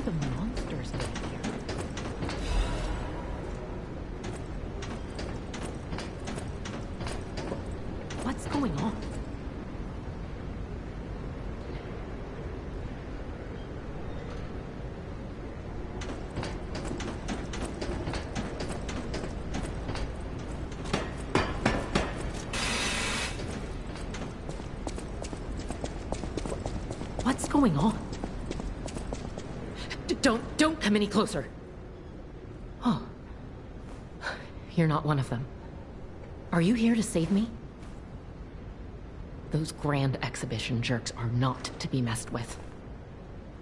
the monsters getting here? What's going on? What's going on? Don't come any closer. Oh. You're not one of them. Are you here to save me? Those grand exhibition jerks are not to be messed with.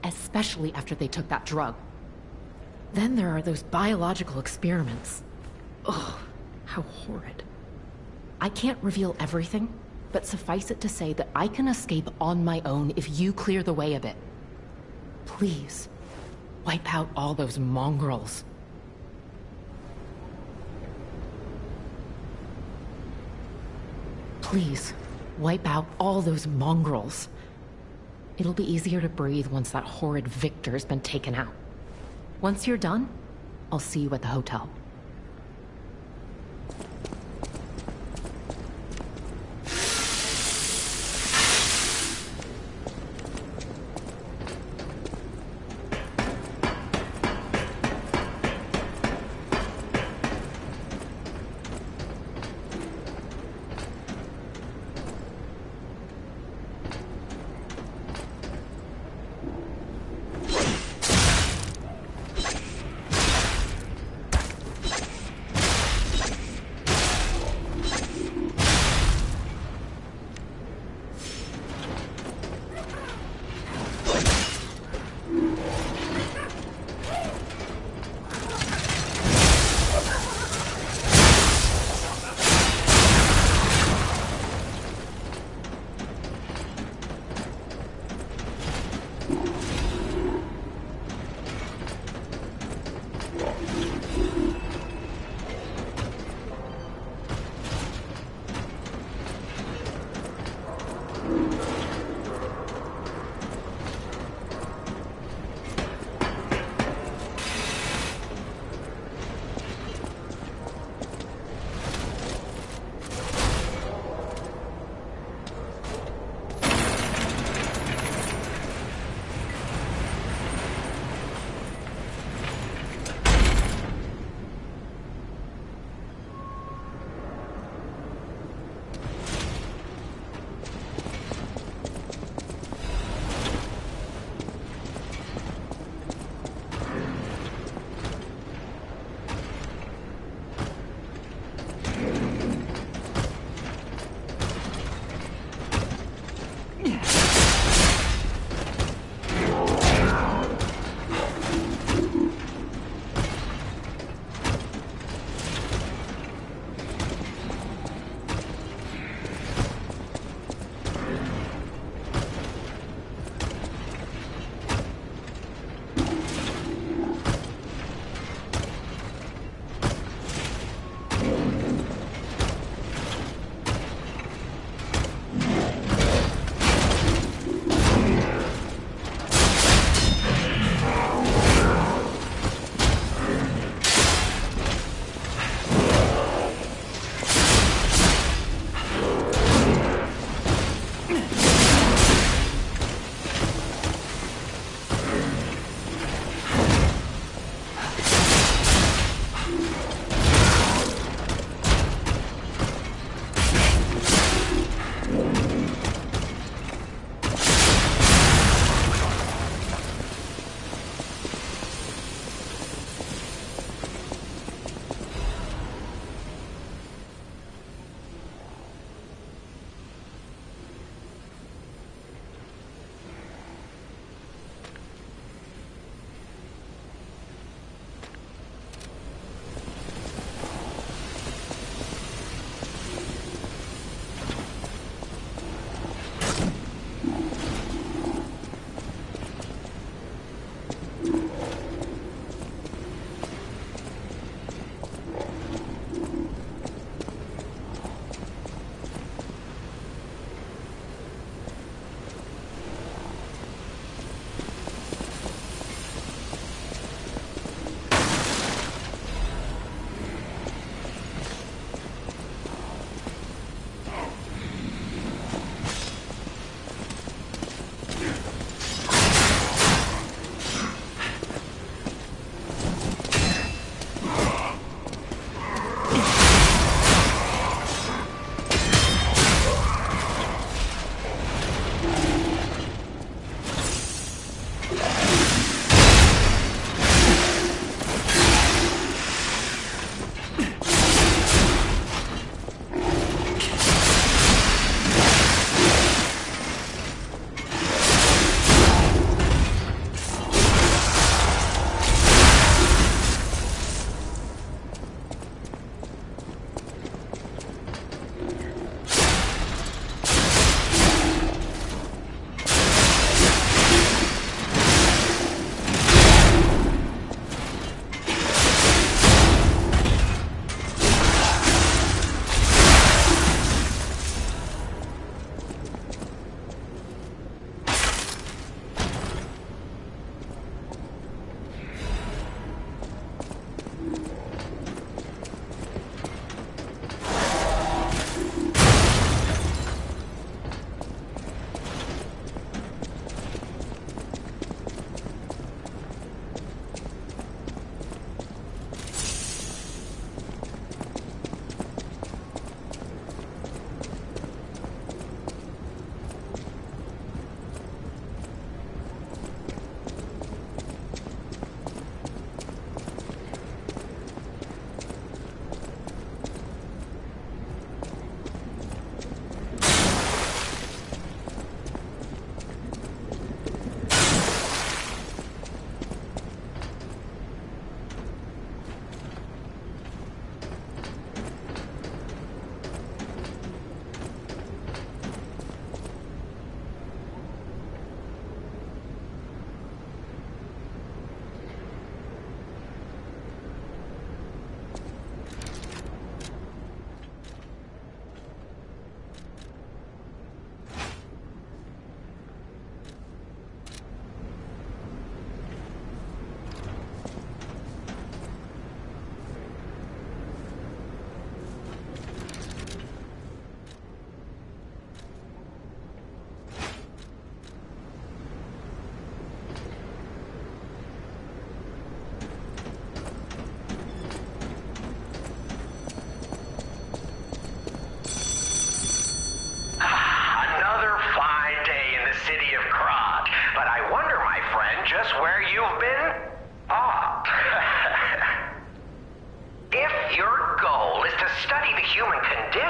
Especially after they took that drug. Then there are those biological experiments. Ugh, how horrid. I can't reveal everything, but suffice it to say that I can escape on my own if you clear the way a bit. Please, wipe out all those mongrels. Please, wipe out all those mongrels. It'll be easier to breathe once that horrid Victor's been taken out. Once you're done, I'll see you at the hotel.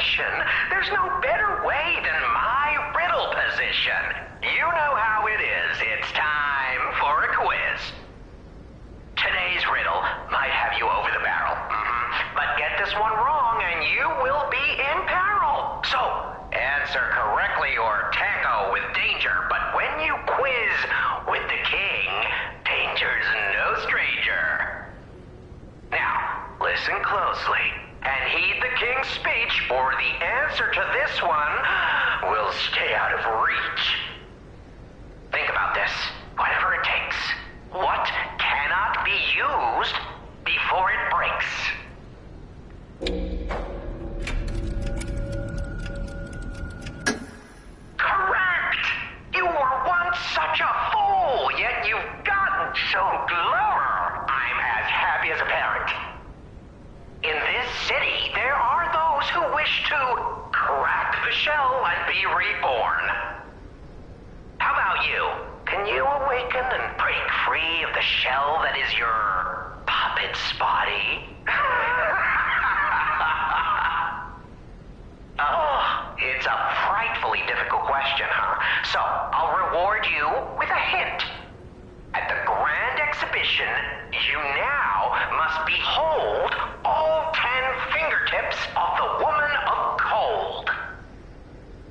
exhibition, there's no better way than my riddle position. You know how it is. It's time for a quiz. Today's riddle might have you over the barrel. But get this one wrong and you will be in peril. So, answer correctly or tackle with danger. But when you quiz with the king, danger's no stranger. Now, listen closely and heed the king's speech, or the answer to this one will stay out of reach. Think about this, whatever it takes. What cannot be used before it breaks? Correct! You were once such a fool, yet you've gotten so clever. I'm as happy as a parent. In this city, there are those who wish to crack the shell and be reborn. How about you? Can you awaken and break free of the shell that is your puppet's body? Oh, it's a frightfully difficult question, huh? So, I'll reward you with a hint. At the grand exhibition, you now must behold all 10 fingertips of the Woman of Cold.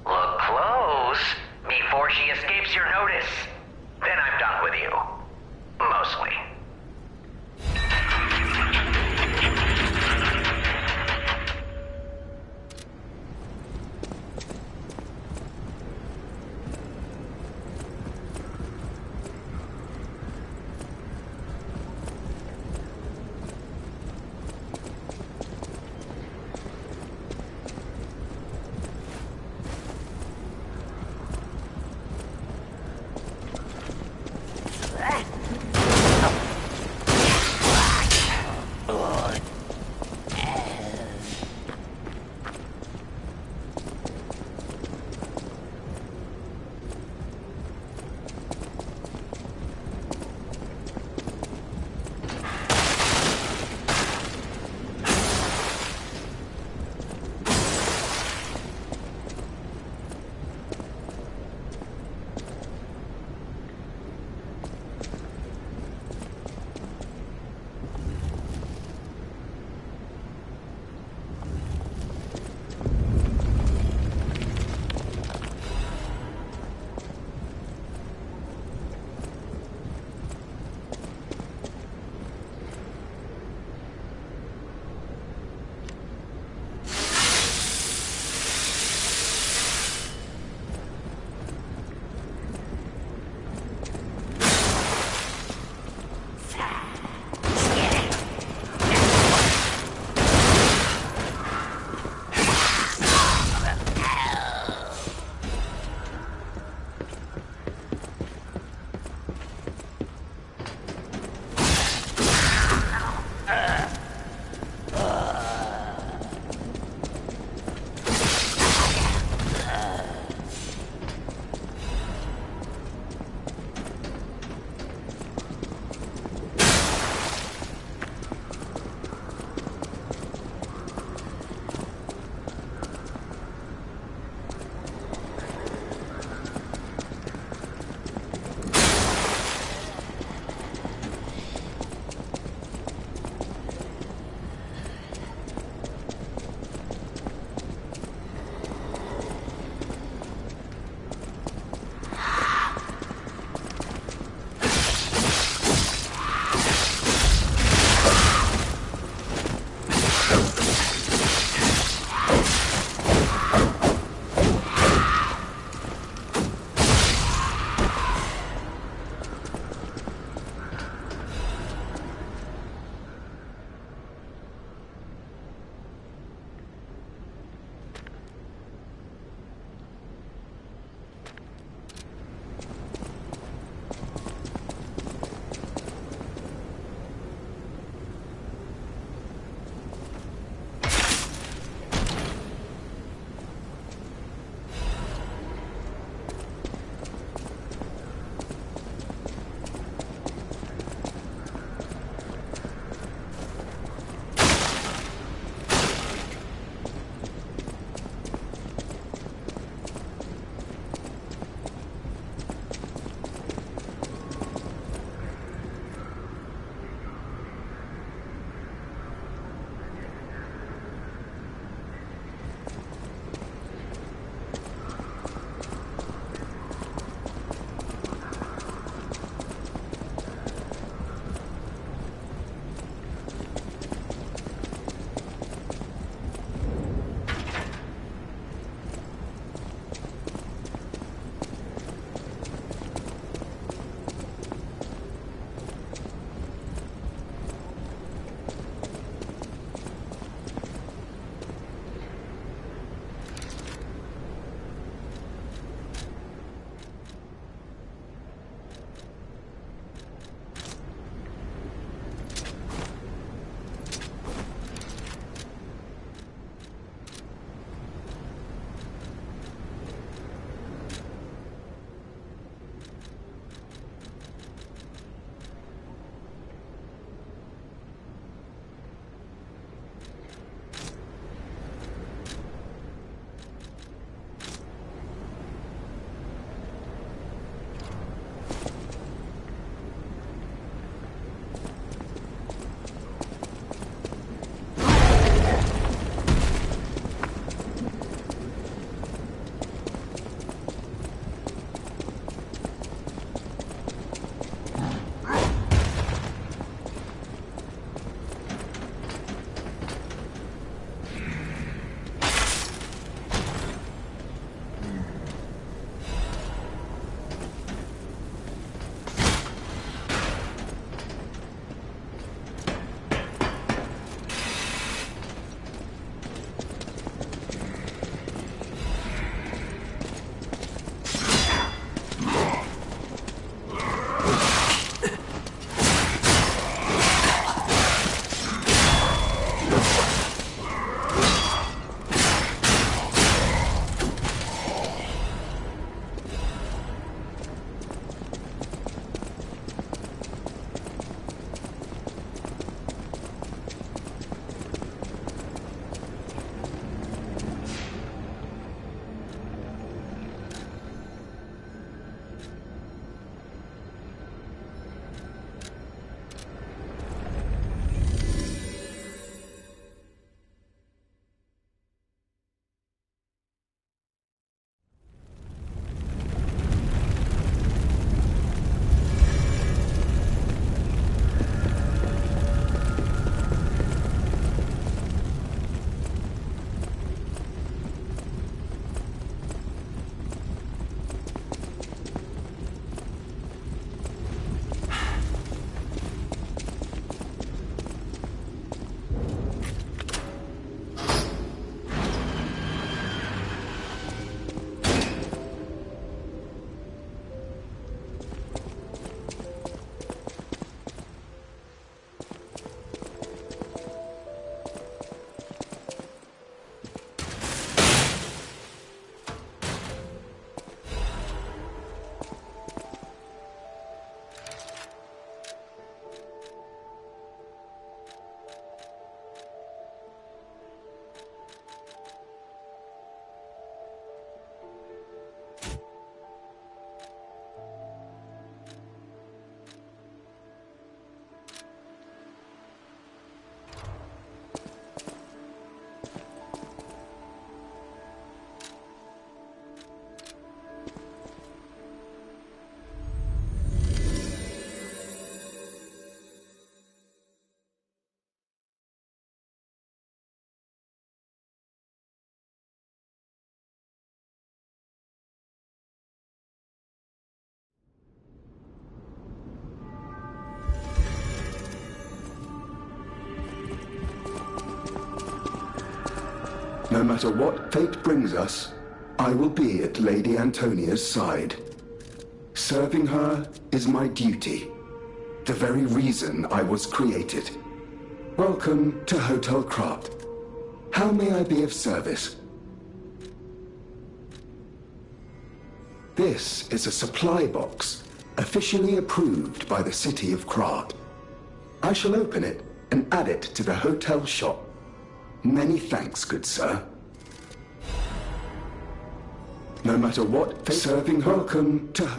Look close before she escapes your notice. Then I'm done with you. Mostly. No matter what fate brings us, I will be at Lady Antonia's side. Serving her is my duty, the very reason I was created. Welcome to Hotel Krat. How may I be of service? This is a supply box, officially approved by the city of Krat. I shall open it and add it to the hotel shop. Many thanks, good sir. No matter what, serving welcome to...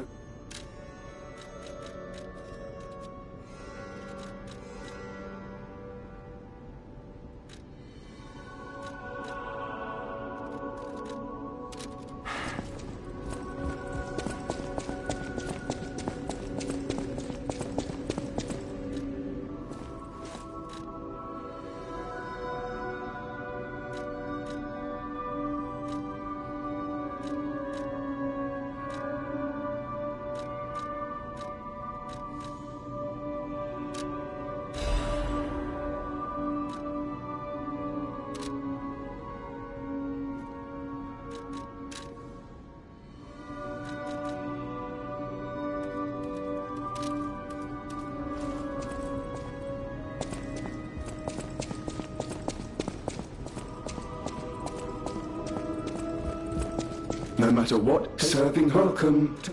No matter what, serving welcome to...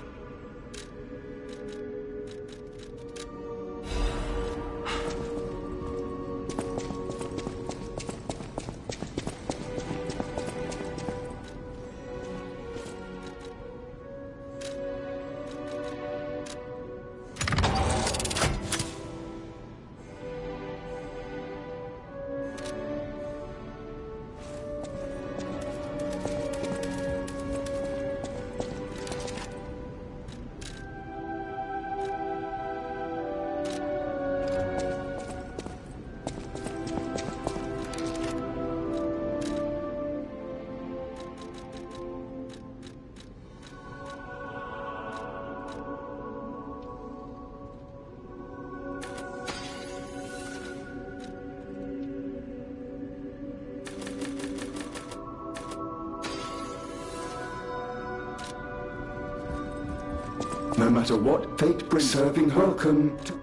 No matter what fate brings, serving welcome to...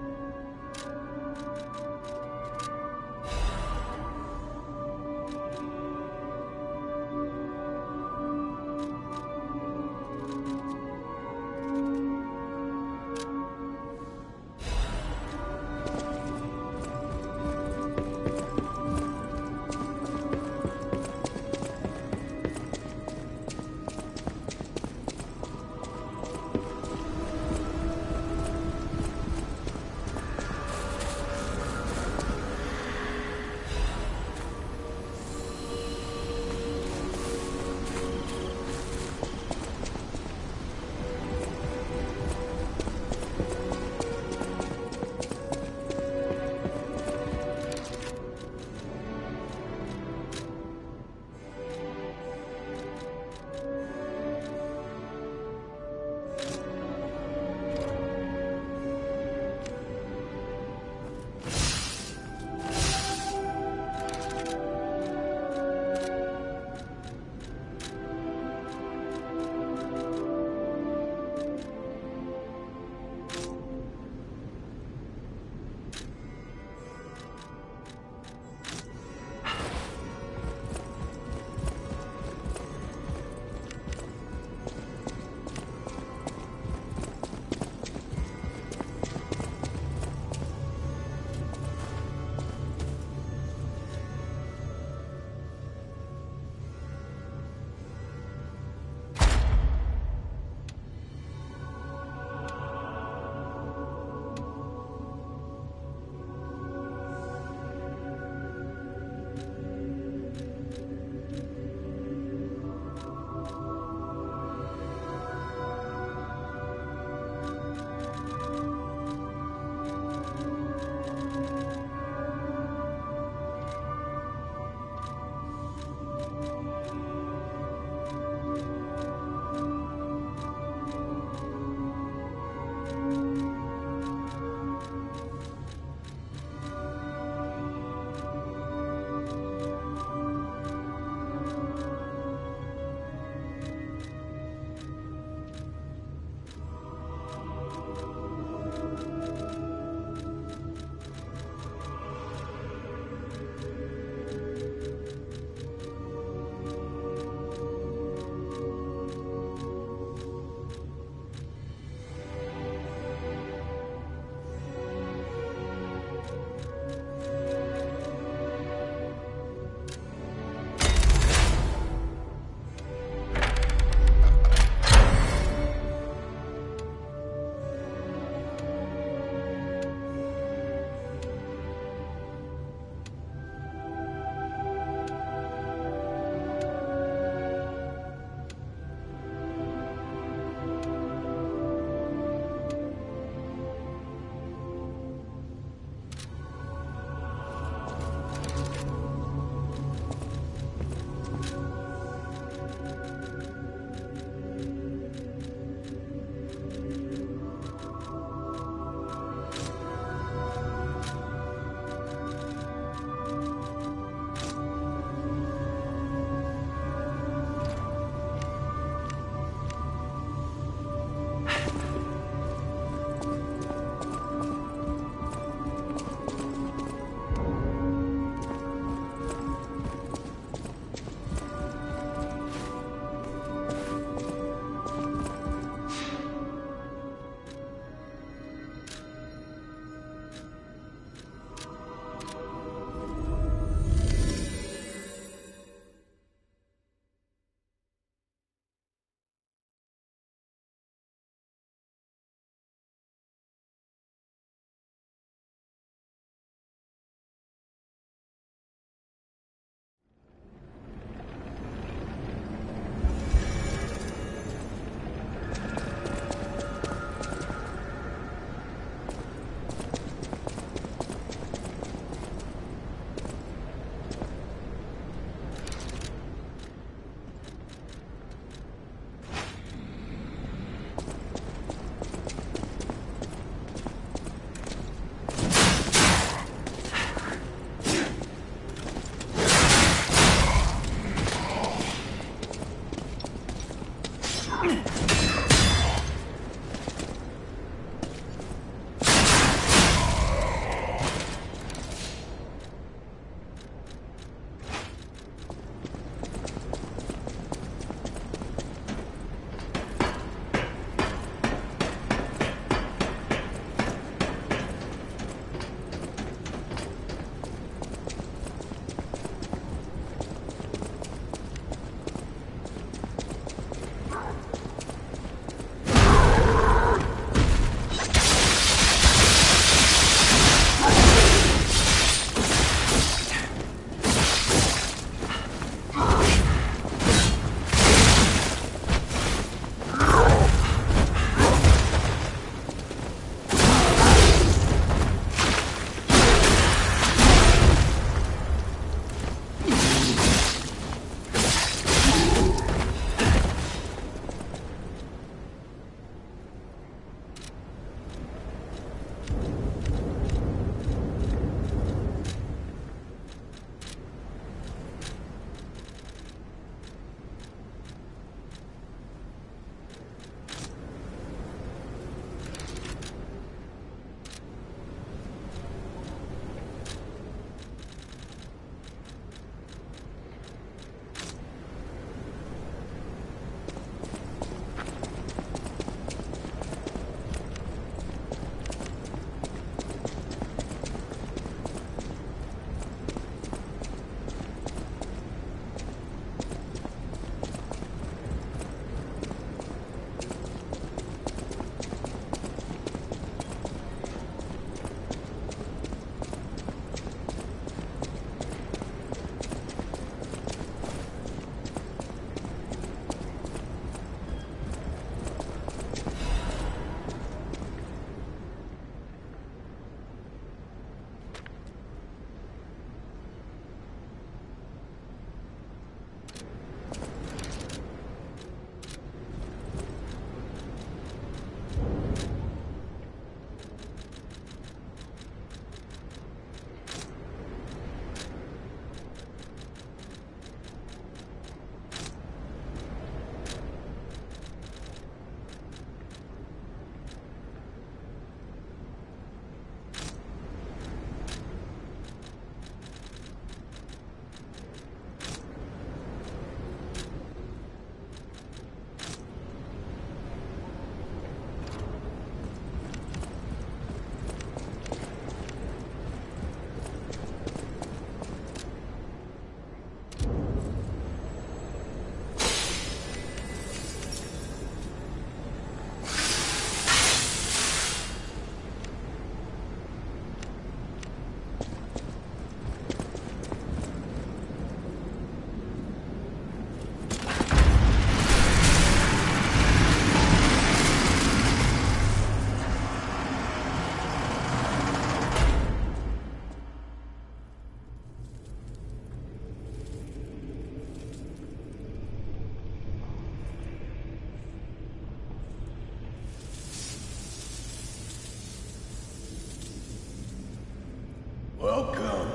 Welcome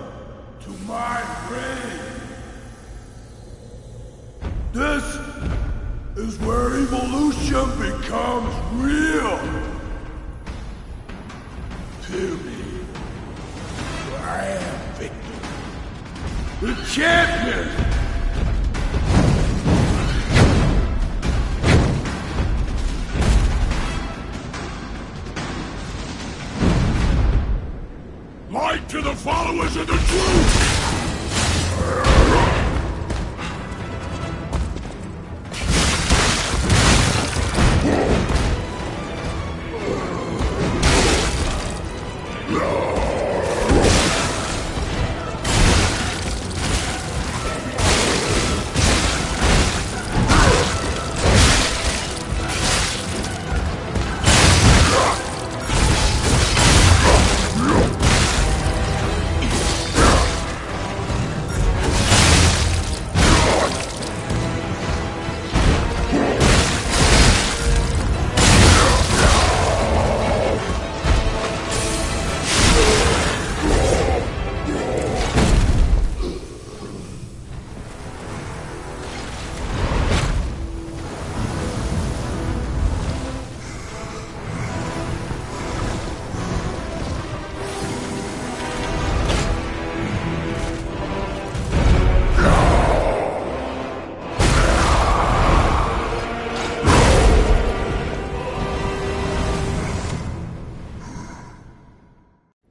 to my grave. This is where evolution becomes real. Hear me. I am Victor, the champion. Light to the followers of the truth!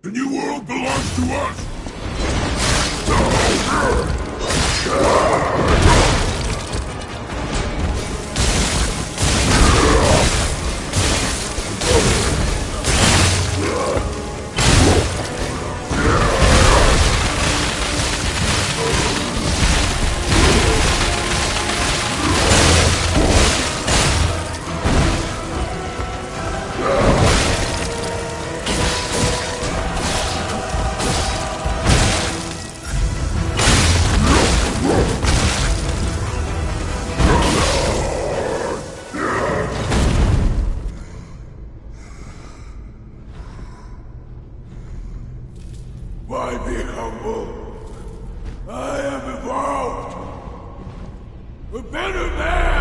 The new world belongs to us! Why be humble? I am evolved! A better man!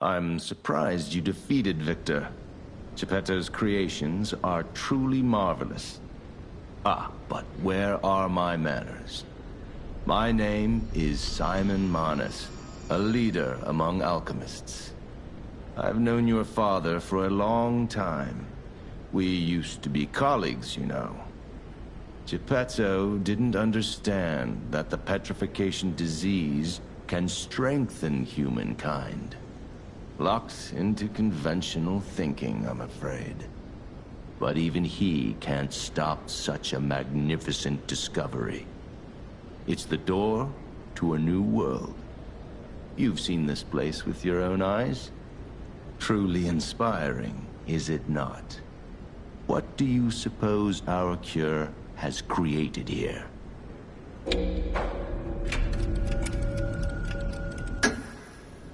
I'm surprised you defeated Victor. Geppetto's creations are truly marvelous. But where are my manners? My name is Simon Manus, a leader among alchemists. I've known your father for a long time. We used to be colleagues, you know. Geppetto didn't understand that the petrification disease can strengthen humankind. Locked into conventional thinking, I'm afraid. But even he can't stop such a magnificent discovery. It's the door to a new world. You've seen this place with your own eyes. Truly inspiring, is it not? What do you suppose our cure has created here?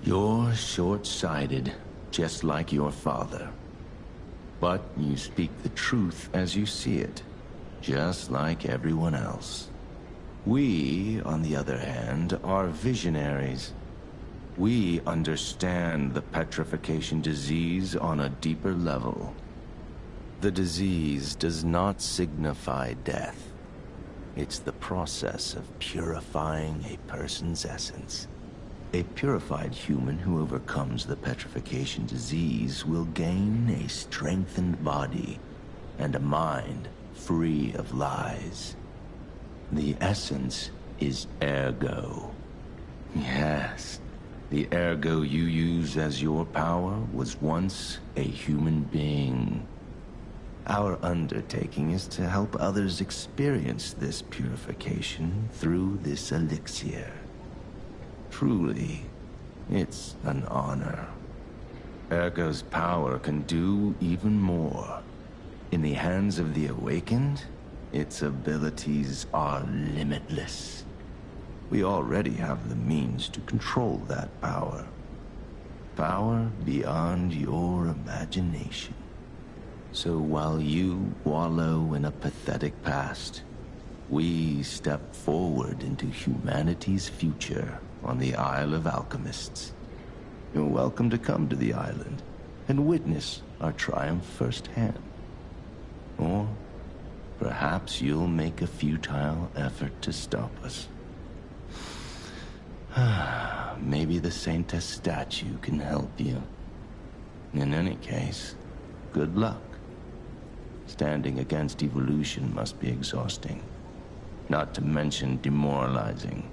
You're short-sighted, just like your father. But you speak the truth as you see it, just like everyone else. We, on the other hand, are visionaries. We understand the petrification disease on a deeper level. The disease does not signify death. It's the process of purifying a person's essence. A purified human who overcomes the petrification disease will gain a strengthened body and a mind free of lies. The essence is ergo. The ergo you use as your power was once a human being. Our undertaking is to help others experience this purification through this elixir. Truly, it's an honor. Ergo's power can do even more. In the hands of the Awakened, its abilities are limitless. We already have the means to control that power. Power beyond your imagination. So while you wallow in a pathetic past, we step forward into humanity's future on the Isle of Alchemists. You're welcome to come to the island and witness our triumph firsthand. Or perhaps you'll make a futile effort to stop us. Maybe the Saintess statue can help you. In any case, good luck. Standing against evolution must be exhausting, not to mention demoralizing.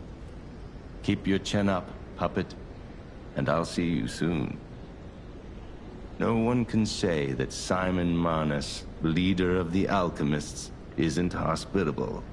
Keep your chin up, puppet, and I'll see you soon. No one can say that Simon Manus, leader of the Alchemists, isn't hospitable.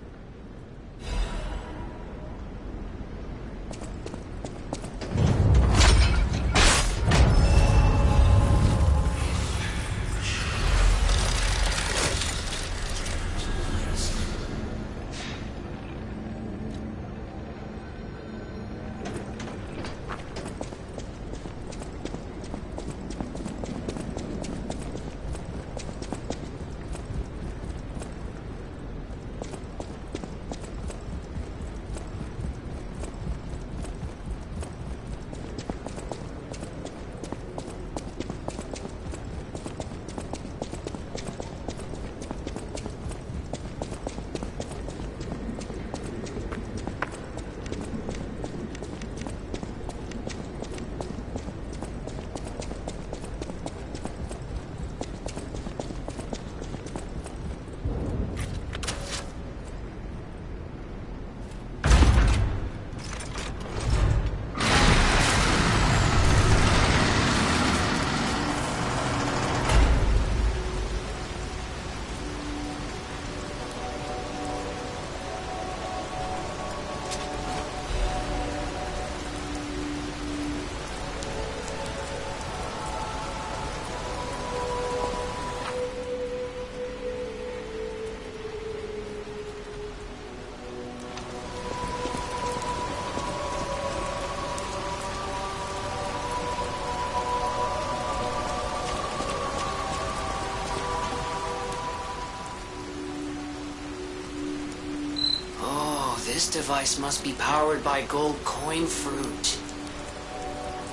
This device must be powered by gold coin fruit.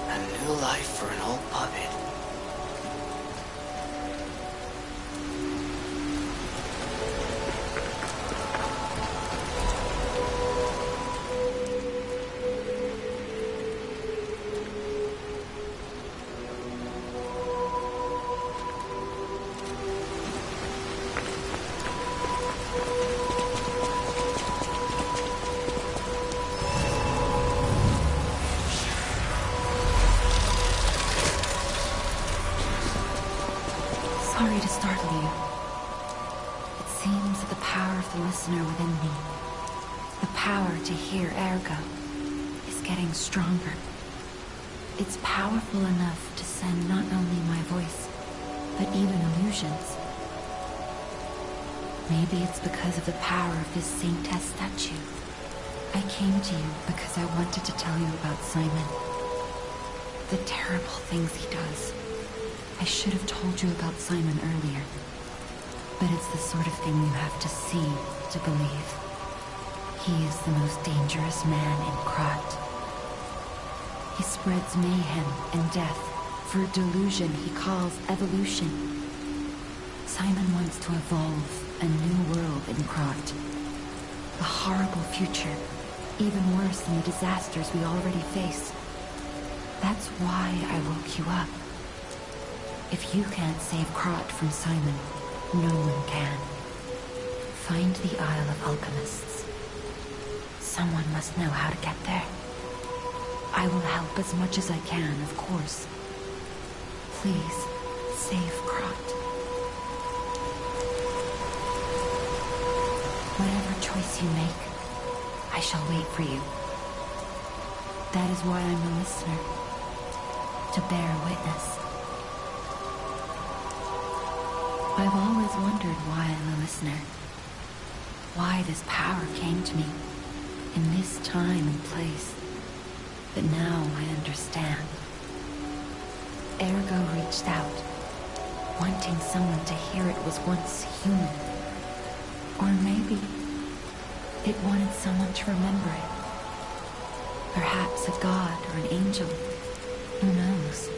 A new life for an old puppet. Sorry to startle you. It seems that the power of the listener within me, the power to hear ergo, is getting stronger. It's powerful enough to send not only my voice, but even illusions. Maybe it's because of the power of this Saintess statue. I came to you because I wanted to tell you about Simon. The terrible things he does. I should have told you about Simon earlier. But it's the sort of thing you have to see to believe. He is the most dangerous man in Krat. He spreads mayhem and death for a delusion he calls evolution. Simon wants to evolve a new world in Krat. A horrible future, even worse than the disasters we already face. That's why I woke you up. If you can't save Krat from Simon, no one can. Find the Isle of Alchemists. Someone must know how to get there. I will help as much as I can, of course. Please, save Krat. Whatever choice you make, I shall wait for you. That is why I'm a listener. To bear witness. I've always wondered why I'm a listener. Why this power came to me, in this time and place. But now I understand. Ergo reached out, wanting someone to hear it was once human. Or maybe it wanted someone to remember it. Perhaps a god or an angel. Who knows?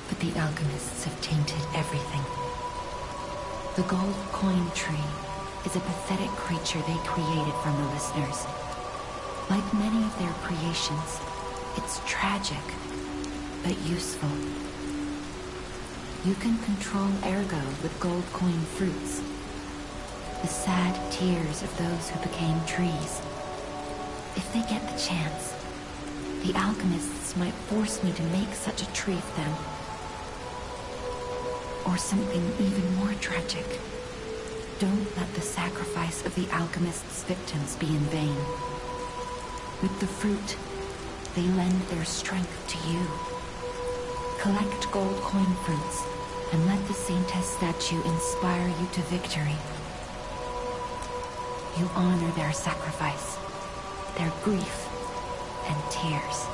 But the alchemists have tainted everything. The gold coin tree is a pathetic creature they created from the listeners. Like many of their creations, it's tragic, but useful. You can control Ergo with gold coin fruits. The sad tears of those who became trees. If they get the chance, the alchemists might force me to make such a tree for them. Or something even more tragic. Don't let the sacrifice of the alchemists' victims be in vain. With the fruit, they lend their strength to you. Collect gold coin fruits, and let the Saintess statue inspire you to victory. You honor their sacrifice, their grief, and tears.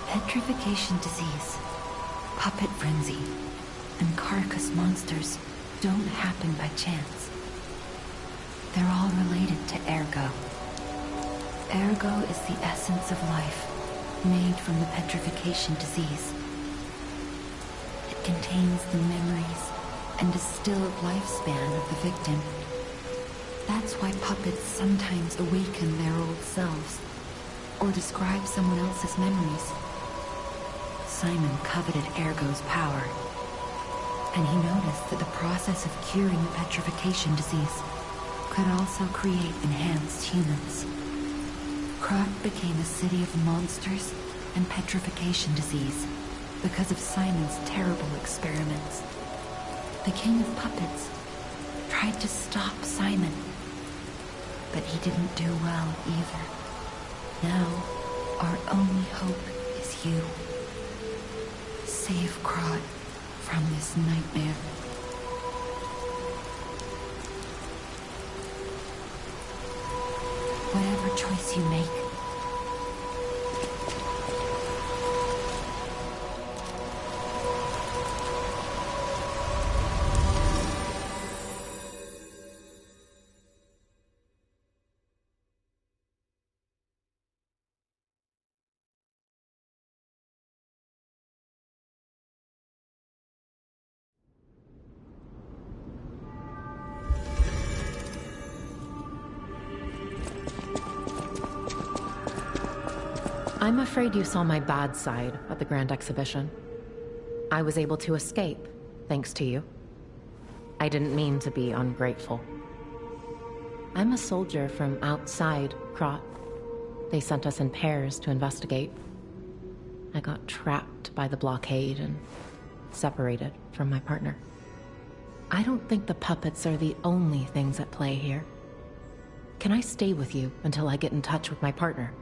Petrification disease, puppet frenzy, and carcass monsters don't happen by chance. They're all related to Ergo. Ergo is the essence of life, made from the petrification disease. It contains the memories and distilled lifespan of the victim. That's why puppets sometimes awaken their old selves, or describe someone else's memories. Simon coveted Ergo's power, and he noticed that the process of curing the petrification disease could also create enhanced humans. Krat became a city of monsters and petrification disease because of Simon's terrible experiments. The king of puppets tried to stop Simon, but he didn't do well either. Now, our only hope is you. Save Krat from this nightmare. Whatever choice you make, I'm afraid you saw my bad side at the Grand Exhibition. I was able to escape, thanks to you. I didn't mean to be ungrateful. I'm a soldier from outside Krat. They sent us in pairs to investigate. I got trapped by the blockade and separated from my partner. I don't think the puppets are the only things at play here. Can I stay with you until I get in touch with my partner?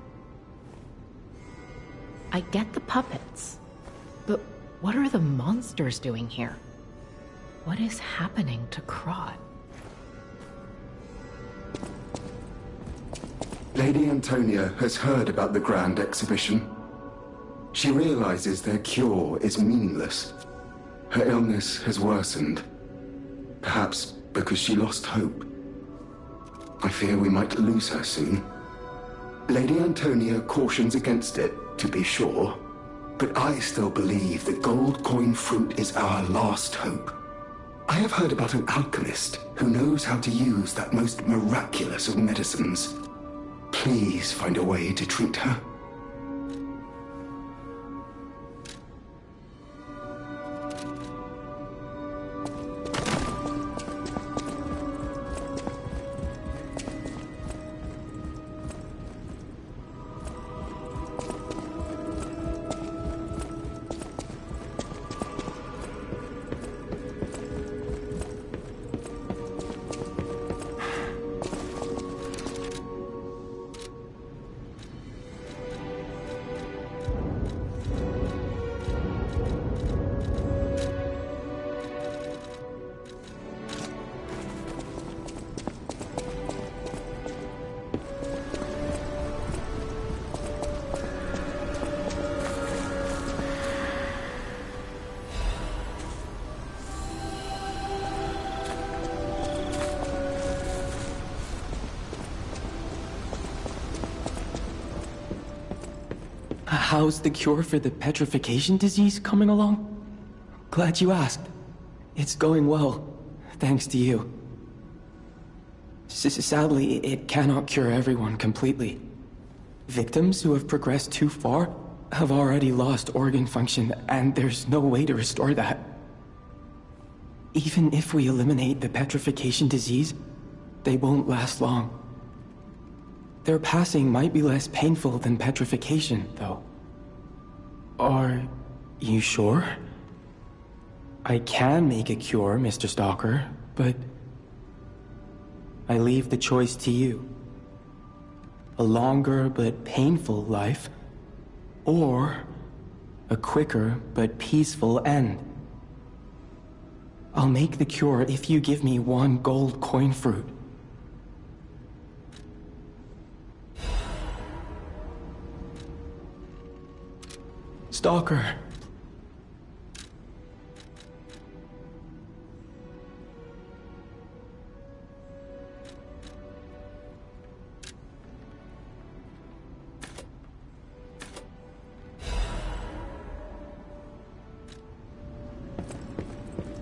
I get the puppets, but what are the monsters doing here? What is happening to Krat? Lady Antonia has heard about the Grand Exhibition. She realizes their cure is meaningless. Her illness has worsened. Perhaps because she lost hope. I fear we might lose her soon. Lady Antonia cautions against it, to be sure, but I still believe the gold coin fruit is our last hope. I have heard about an alchemist who knows how to use that most miraculous of medicines. Please find a way to treat her. How's the cure for the petrification disease coming along? Glad you asked. It's going well, thanks to you. Sadly, it cannot cure everyone completely. Victims who have progressed too far have already lost organ function, and there's no way to restore that. Even if we eliminate the petrification disease, they won't last long. Their passing might be less painful than petrification, though. Are you sure? I can make a cure, Mr. Stalker, but I leave the choice to you. A longer but painful life, or a quicker but peaceful end. I'll make the cure if you give me 1 gold coin fruit. Stalker.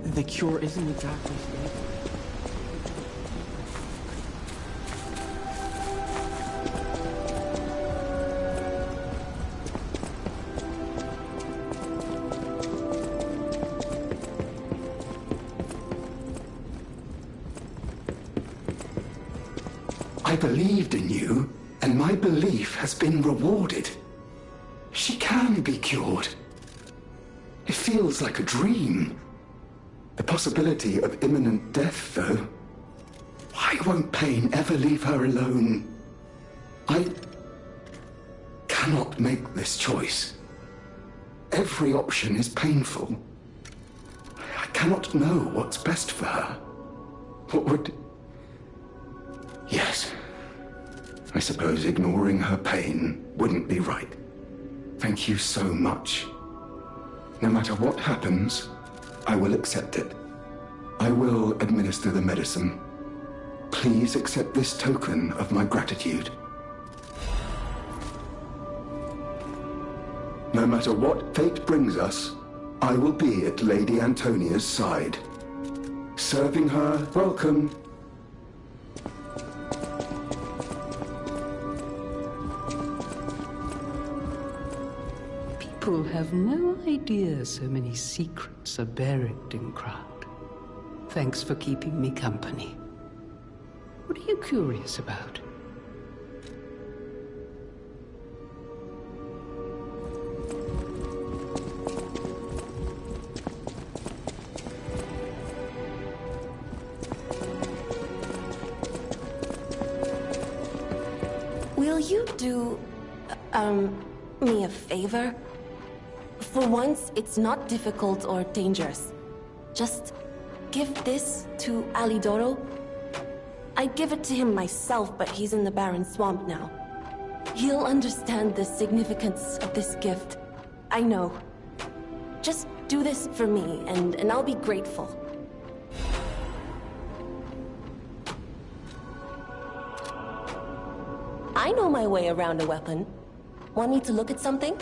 The cure isn't exactly safe. I believed in you, and my belief has been rewarded. She can be cured. It feels like a dream. The possibility of imminent death, though. Why won't pain ever leave her alone? I cannot make this choice. Every option is painful. I cannot know what's best for her. What would... Yes. I suppose ignoring her pain wouldn't be right. Thank you so much. No matter what happens, I will accept it. I will administer the medicine. Please accept this token of my gratitude. No matter what fate brings us, I will be at Lady Antonia's side. Serving her, welcome. People have no idea so many secrets are buried in Krat. Thanks for keeping me company. What are you curious about? Will you do, me a favor? For once, it's not difficult or dangerous. Just give this to Alidoro. I'd give it to him myself, but he's in the Barren Swamp now. He'll understand the significance of this gift. I know. Just do this for me, and I'll be grateful. I know my way around a weapon. Want me to look at something?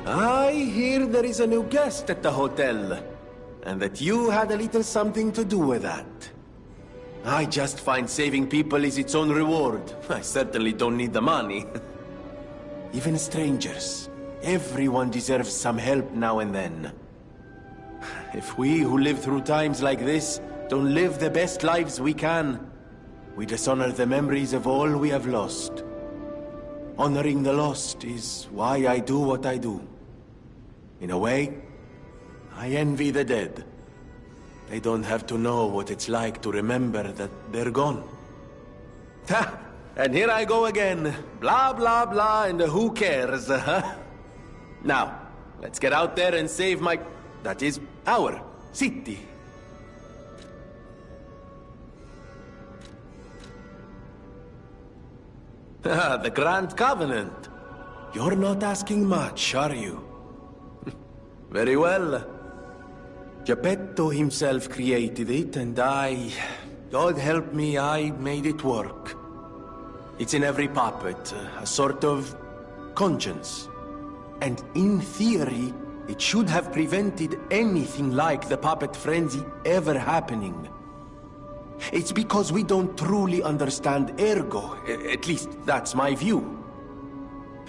I hear there is a new guest at the hotel, and that you had a little something to do with that. I just find saving people is its own reward. I certainly don't need the money. Even strangers. Everyone deserves some help now and then. If we who live through times like this don't live the best lives we can, we dishonor the memories of all we have lost. Honoring the lost is why I do what I do. In a way, I envy the dead. They don't have to know what it's like to remember that they're gone. Ha! And here I go again. Blah, blah, blah, and who cares, huh? Now, let's get out there and save my... that is, our city. The Grand Covenant. You're not asking much, are you? Very well. Geppetto himself created it, and God help me, I made it work. It's in every puppet, a sort of conscience. And in theory, it should have prevented anything like the puppet frenzy ever happening. It's because we don't truly understand Ergo. At least, that's my view.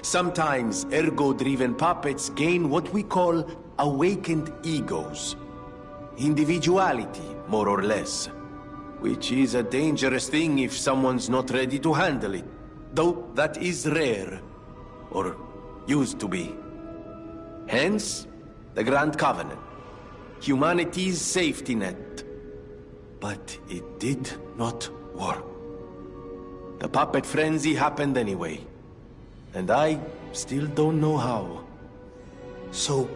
Sometimes Ergo-driven puppets gain what we call awakened egos. Individuality, more or less. Which is a dangerous thing if someone's not ready to handle it. Though that is rare. Or used to be. Hence, the Grand Covenant. Humanity's safety net. But it did not work. The puppet frenzy happened anyway. And I still don't know how. So,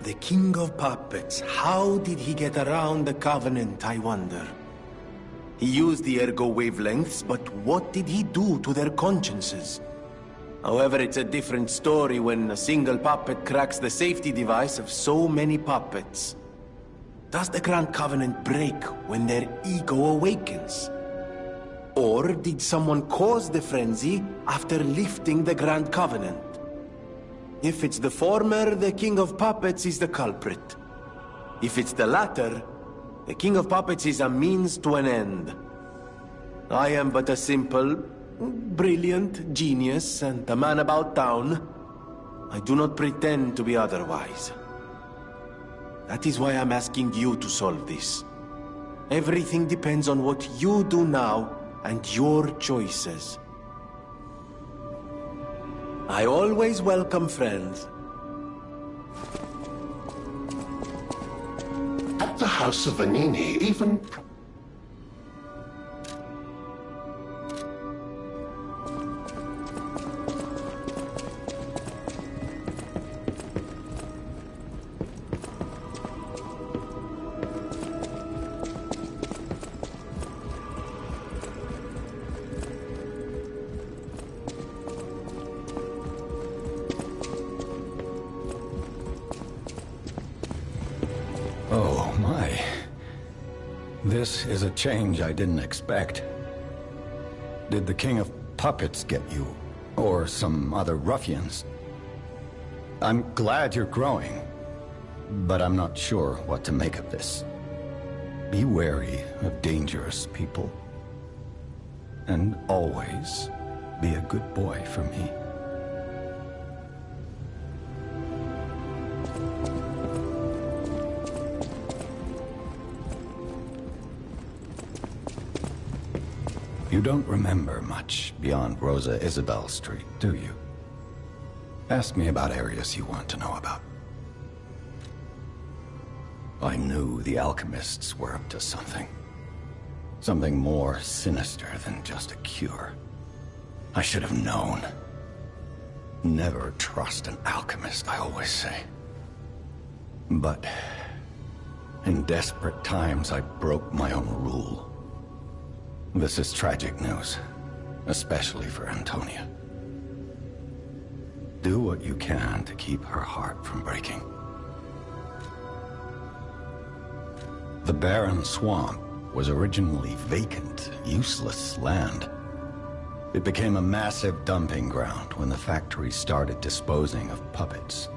the King of Puppets, how did he get around the Covenant, I wonder? He used the Ergo wavelengths, but what did he do to their consciences? However, it's a different story when a single puppet cracks the safety device of so many puppets. Does the Grand Covenant break when their ego awakens? Or did someone cause the frenzy after lifting the Grand Covenant? If it's the former, the King of Puppets is the culprit. If it's the latter, the King of Puppets is a means to an end. I am but a simple, brilliant genius and a man about town. I do not pretend to be otherwise. That is why I'm asking you to solve this. Everything depends on what you do now and your choices. I always welcome friends. At the House of Vanini, even... Oh, my. This is a change I didn't expect. Did the King of Puppets get you? Or some other ruffians? I'm glad you're growing, but I'm not sure what to make of this. Be wary of dangerous people. And always be a good boy for me. You don't remember much beyond Rosa Isabelle Street, do you? Ask me about areas you want to know about. I knew the alchemists were up to something. Something more sinister than just a cure. I should have known. Never trust an alchemist, I always say. But in desperate times, I broke my own rule. This is tragic news, especially for Antonia. Do what you can to keep her heart from breaking. The Barren Swamp was originally vacant, useless land. It became a massive dumping ground when the factory started disposing of puppets.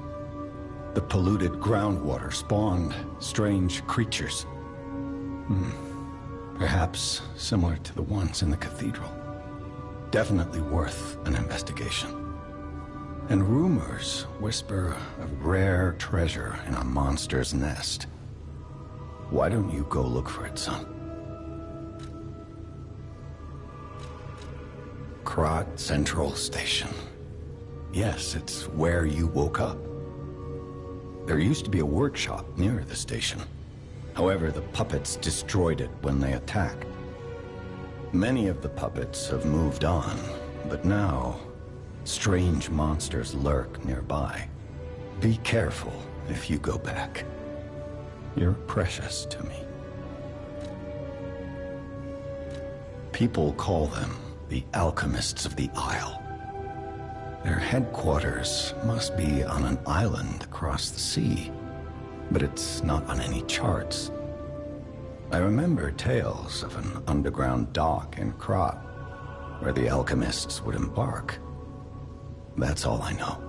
The polluted groundwater spawned strange creatures. Perhaps similar to the ones in the cathedral. Definitely worth an investigation. And rumors whisper of rare treasure in a monster's nest. Why don't you go look for it, son? Krat Central Station. Yes, it's where you woke up. There used to be a workshop near the station. However, the puppets destroyed it when they attacked. Many of the puppets have moved on, but now, strange monsters lurk nearby. Be careful if you go back. You're precious to me. People call them the Alchemists of the Isle. Their headquarters must be on an island across the sea, but it's not on any charts. I remember tales of an underground dock in Krat, where the alchemists would embark. That's all I know.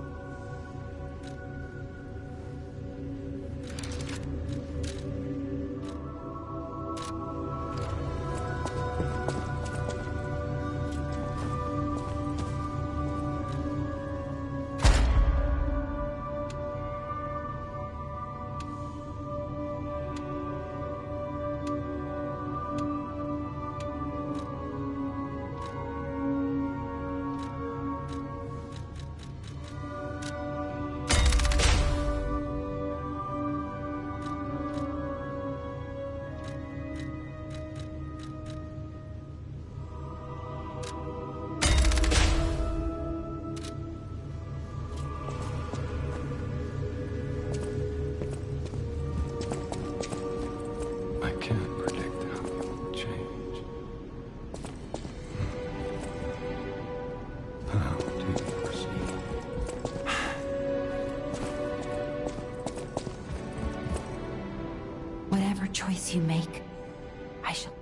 Whatever choice you make, I shall...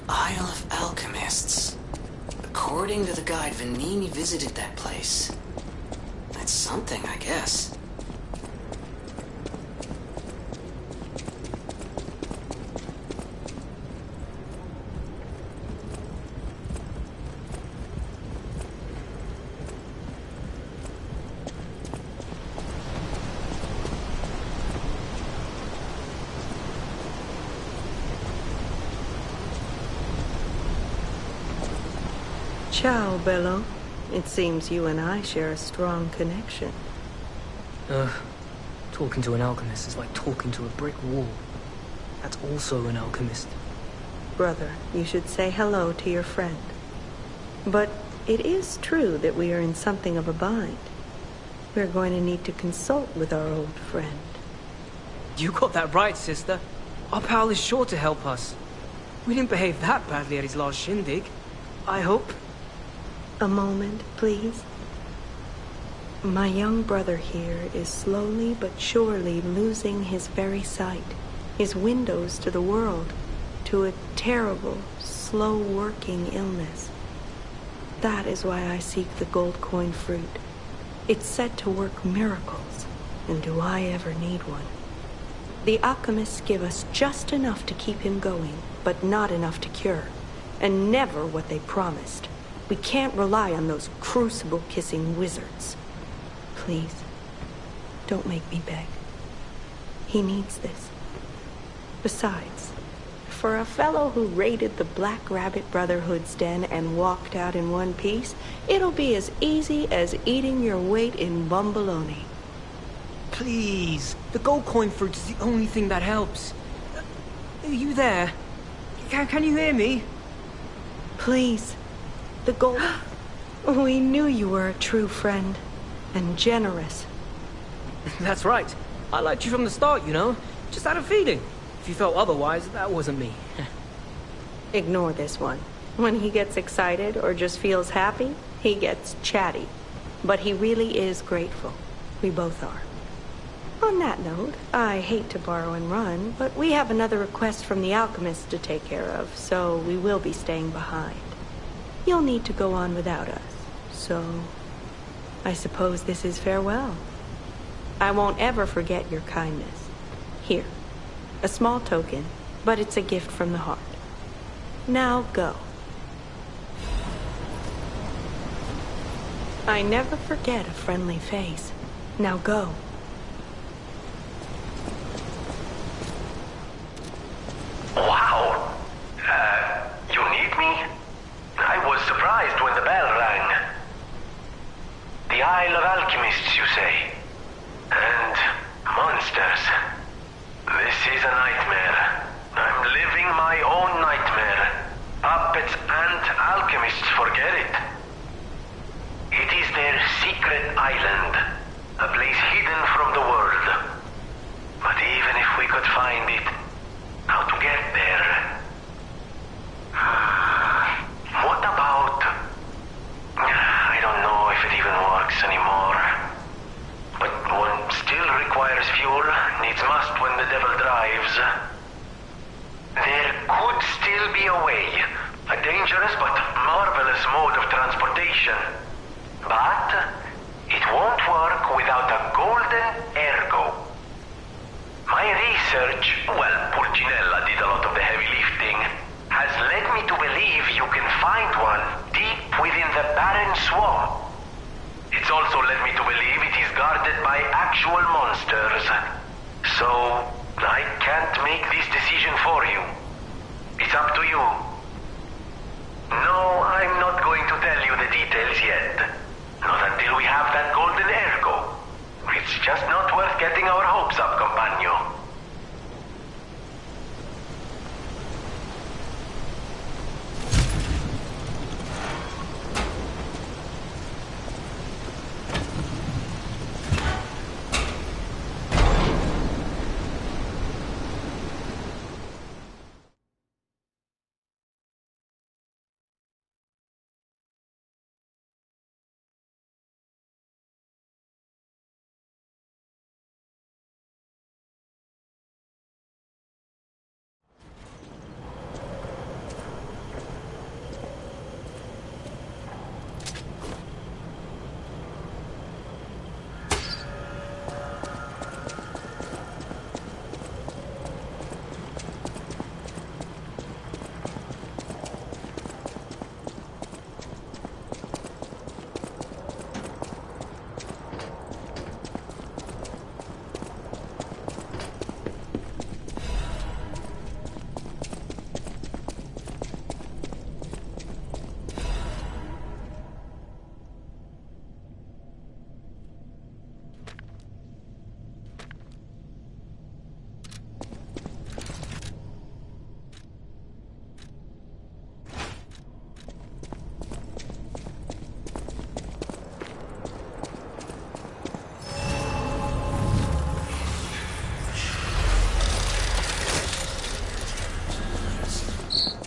Isle of Alchemists. According to the guide, Venigni visited that place. That's something, I guess. Ciao, Bello. It seems you and I share a strong connection. Talking to an alchemist is like talking to a brick wall. That's also an alchemist. Brother, you should say hello to your friend. But it is true that we are in something of a bind. We're going to need to consult with our old friend. You got that right, sister. Our pal is sure to help us. We didn't behave that badly at his last shindig. I hope. A moment, please. My young brother here is slowly but surely losing his very sight, his windows to the world, to a terrible, slow-working illness. That is why I seek the gold coin fruit. It's said to work miracles, and do I ever need one? The alchemists give us just enough to keep him going, but not enough to cure, and never what they promised. We can't rely on those crucible-kissing wizards. Please, don't make me beg. He needs this. Besides, for a fellow who raided the Black Rabbit Brotherhood's den and walked out in one piece, it'll be as easy as eating your weight in bumbaloni. Please, the gold coin fruit is the only thing that helps. Are you there? Can you hear me? Please. The gold... We knew you were a true friend. And generous. That's right. I liked you from the start, you know? Just had a feeling. If you felt otherwise, that wasn't me. Ignore this one. When he gets excited or just feels happy, he gets chatty. But he really is grateful. We both are. On that note, I hate to borrow and run, but we have another request from the alchemist to take care of, so we will be staying behind. You'll need to go on without us, so I suppose this is farewell. I won't ever forget your kindness. Here, a small token, but it's a gift from the heart. Now go. I never forget a friendly face. Now go. Wow. You need me? I was surprised when the bell rang. The Isle of Alchemists, you say? And monsters. This is a nightmare. I'm living my own nightmare. Puppets and alchemists forget it. It is their secret island, a place hidden from the world. But even if we could find it, how to get there? What about... I don't know if it even works anymore. But one still requires fuel, needs must when the devil drives. There could still be a way. A dangerous but marvelous mode of transportation. But it won't work without a golden ergo. My research, well, Pulcinella did a lot of the heavy lifting, has led me to believe you can find one deep within the barren swamp. It's also led me to believe it is guarded by actual monsters. So, I can't make this decision for you. It's up to you. No, I'm not going to tell you the details yet. Not until we have that golden ergo. It's just not worth getting our hopes up, compagno.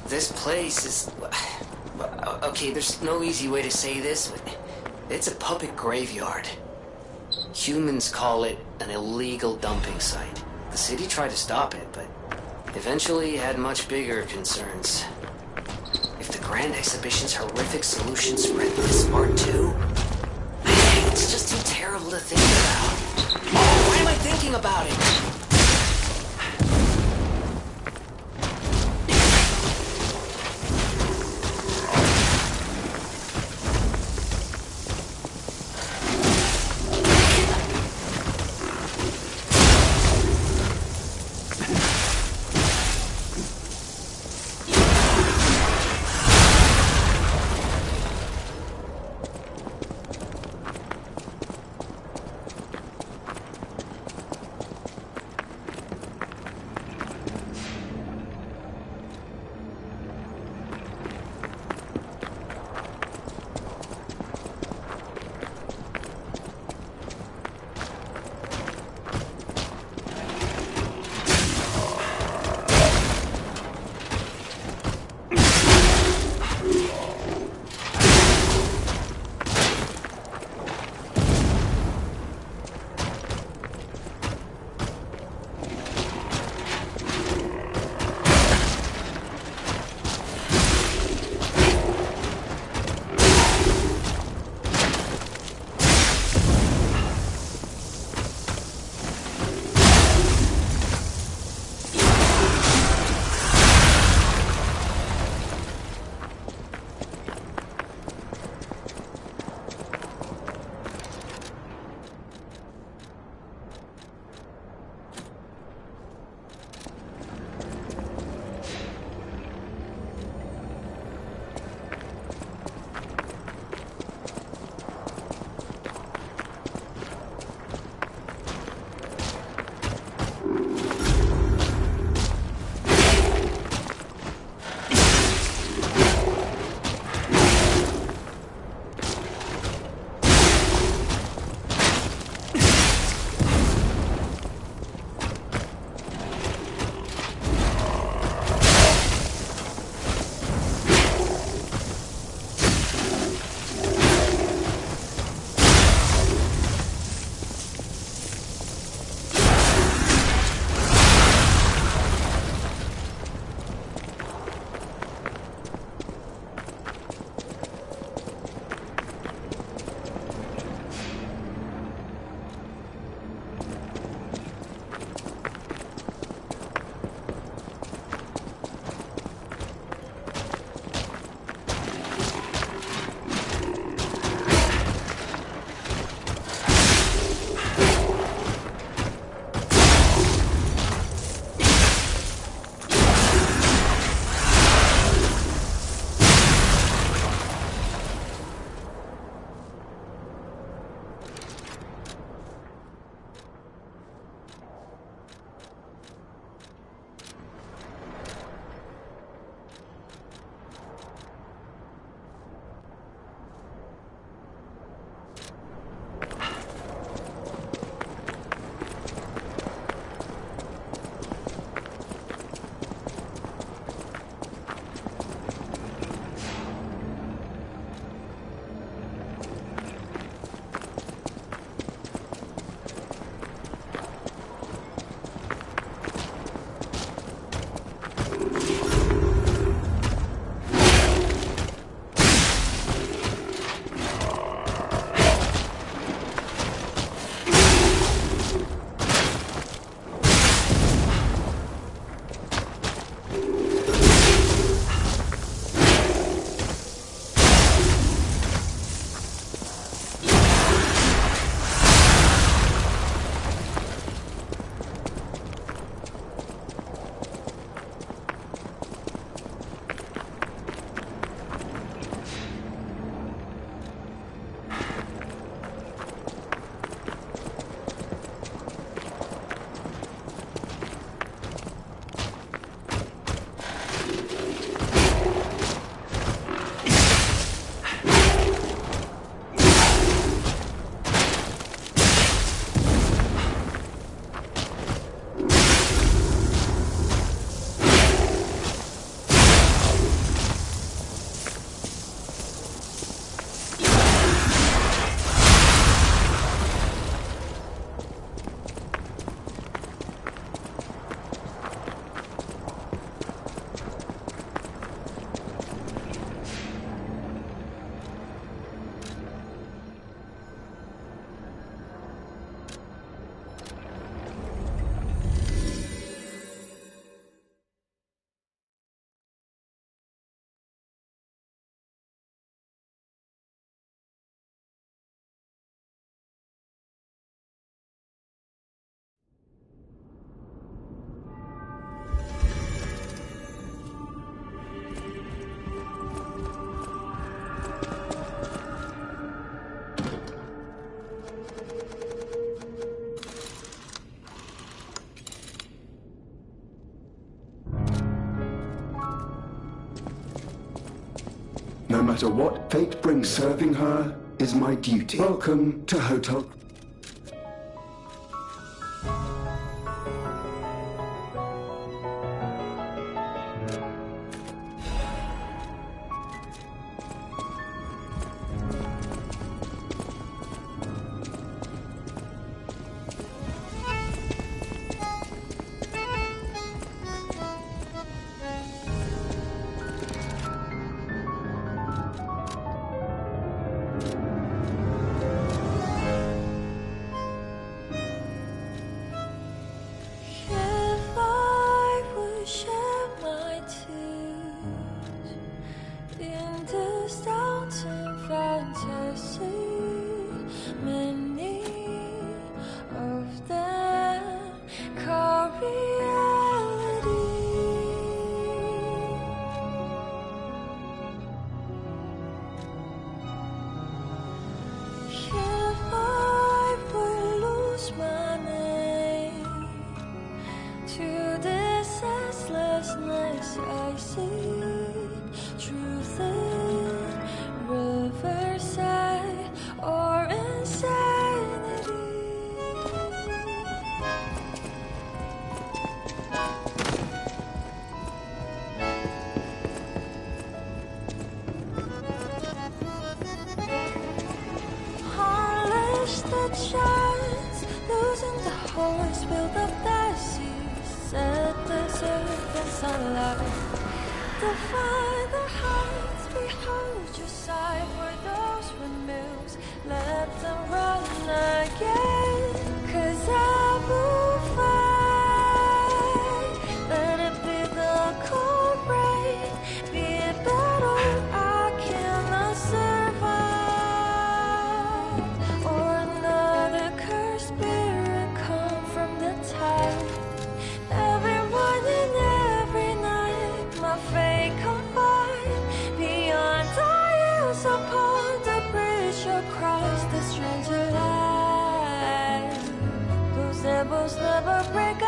This place is... Okay, there's no easy way to say this, but it's a puppet graveyard. Humans call it an illegal dumping site. The city tried to stop it, but eventually had much bigger concerns. If the Grand Exhibition's horrific solution spread this far too, it's just too terrible to think about. Why am I thinking about it? No matter what fate brings, serving her is my duty. Welcome to Hotel... Never break